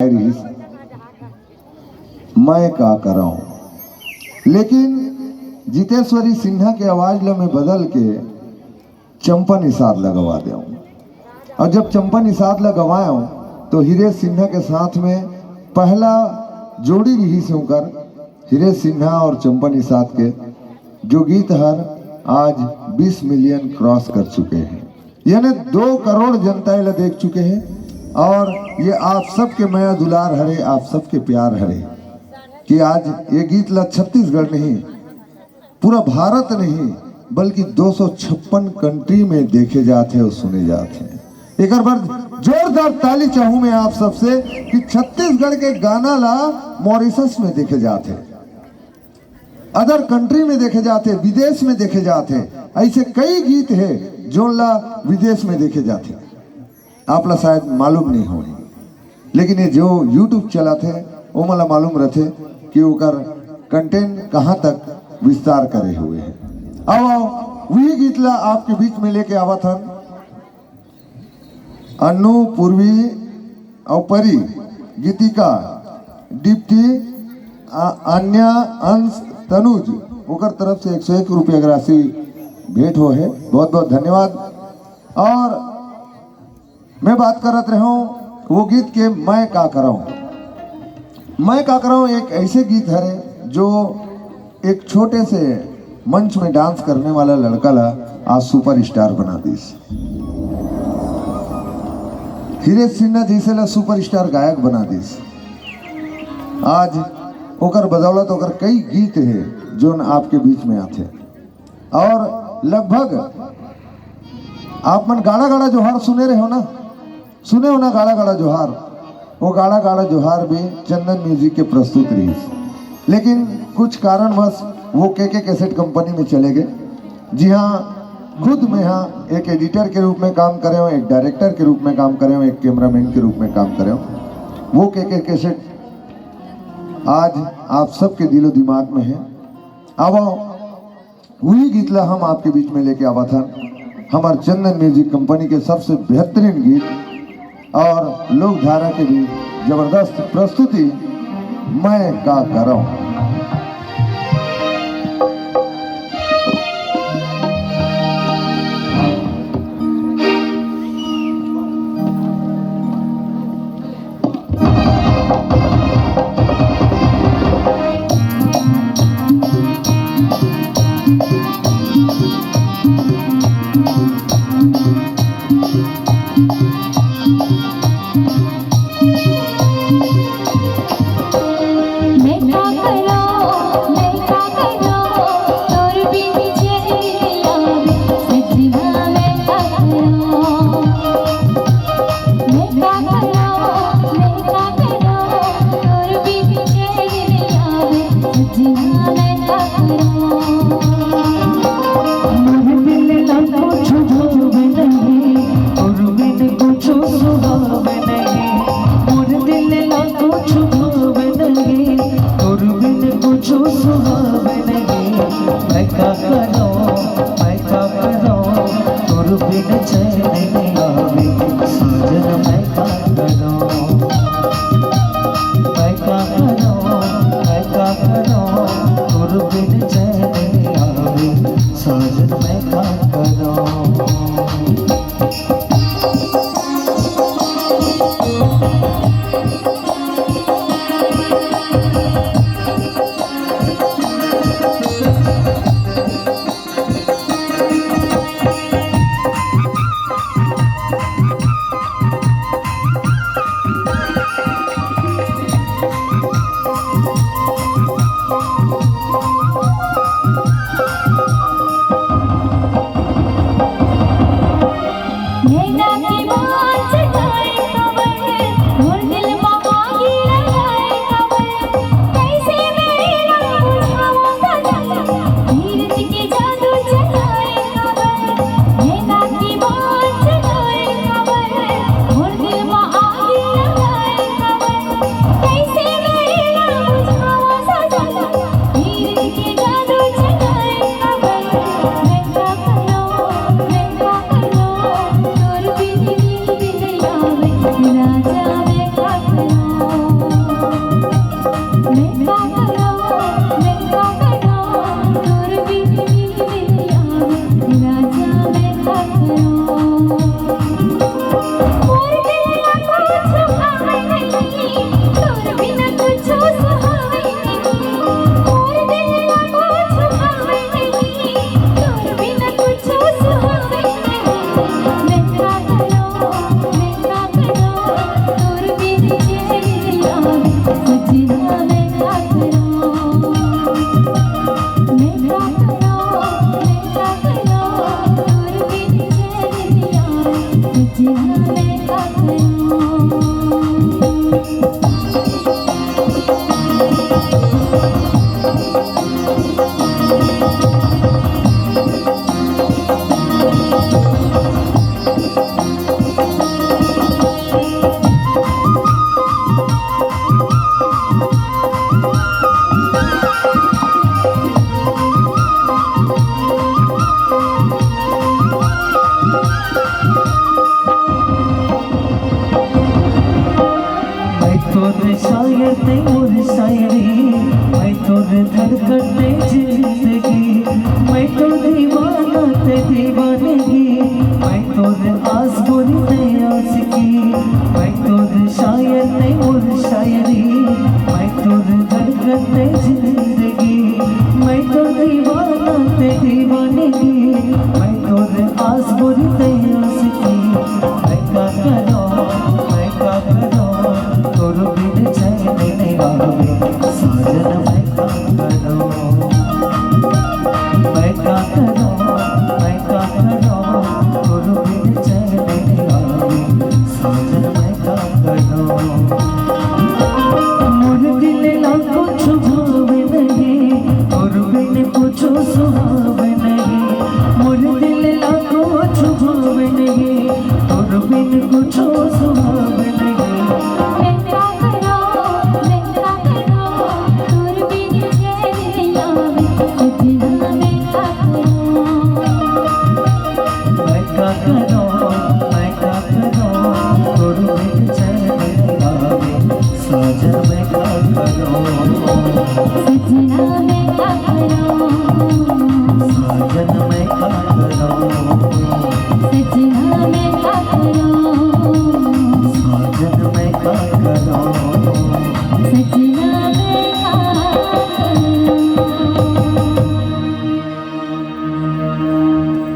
मैं का कराऊं, लेकिन जितेश्वरी सिन्हा के आवाज में बदल के चंपा निषाद लगवा दूं। और जब चंपा निषाद लगवाऊं तो हीरे सिन्हा के साथ में पहला जोड़ी रही से होकर हीरे सिन्हा और चंपा निषाद के जो गीत हर आज 20 मिलियन क्रॉस कर चुके हैं, यानी 2 करोड़ जनता इला देख चुके हैं। और ये आप सबके मया दुलार हरे, आप सबके प्यार हरे कि आज ये गीत ला छत्तीसगढ़ नहीं, पूरा भारत नहीं बल्कि 256 कंट्री में देखे जाते और सुने जाते हैं। एक बार जोरदार ताली चाहूं मैं आप सबसे कि छत्तीसगढ़ के गाना ला मॉरिशस में देखे जाते, अदर कंट्री में देखे जाते, विदेश में देखे जाते। ऐसे कई गीत है जो ला विदेश में देखे जाते, आप ला शायद मालूम नहीं हो, लेकिन ये जो यूट्यूब चला थे वो मला मालूम रहते कि ओकर कंटेंट कहाँ तक विस्तार करे हुए हैं। आओ वही गीत ला आपके बीच में लेके आवा था अन्नू, पूर्वी और परी, गीतिका, दीप्ति, अन्या, अंश, तनुज ओकर तरफ से 101 रुपया राशि भेंट हो है, बहुत बहुत धन्यवाद। और मैं बात करत रहा हूँ वो गीत के मैं का कराऊं। मैं का कराऊं एक ऐसे गीत है जो एक छोटे से मंच में डांस करने वाला लड़का ला आज सुपर स्टार बना दीस। हीरे सिन्हा जैसे ला सुपर स्टार गायक बना दीस। आज ओकर बदौलत ओकर कई गीत है जो आपके बीच में आते, और लगभग आप मन गाड़ा गाड़ा जोहार सुने रहे हो ना, सुने हो ना गाड़ा गाड़ा जोहार। वो गाड़ा गाड़ा जोहार भी चंदन म्यूजिक के प्रस्तुत रही, लेकिन कुछ कारणवश वो के कैसेट कंपनी में चले गए। जी हाँ, खुद मैं यहाँ एक एडिटर के रूप में काम करे हूँ, एक डायरेक्टर के रूप में काम करे हूँ, एक कैमरामैन के रूप में काम करे हूँ। वो के कैसेट आज आप सबके दिलो दिमाग में है। अब वही गीत ला हम आपके बीच में लेके आवा था, हमारे चंदन म्यूजिक कंपनी के सबसे बेहतरीन गीत और लोक धारा के भी जबरदस्त प्रस्तुति, मैं का कराऊं। मैं का तोर शायर ते मोर शायरी, मैं तोर धड़कते जिंदगी, मैं तो दीवाना ते दीवानगी, मैं तोर आस बुरी ते आशिकी, मैं तोर शायर ते मोर शायरी, मैं तोर धड़कते जिंदगी, मैं तो दीवाना ते दीवानगी, मैं तोर आस बुरी ते आशिकी। मैं का करो तोर बिन चैन नहीं आवे साजन, मैं का करो, मैं का करो, मैं का करो तोर बिन चैन नहीं आवे साजन, मैं का करो। मोर दिल ना कुछ भावे नहीं, तोर बिन कुछ सुहावे नहीं, मोर दिल ना कुछ भावे नहीं, तोर बिन कुछ सुहावे नहीं।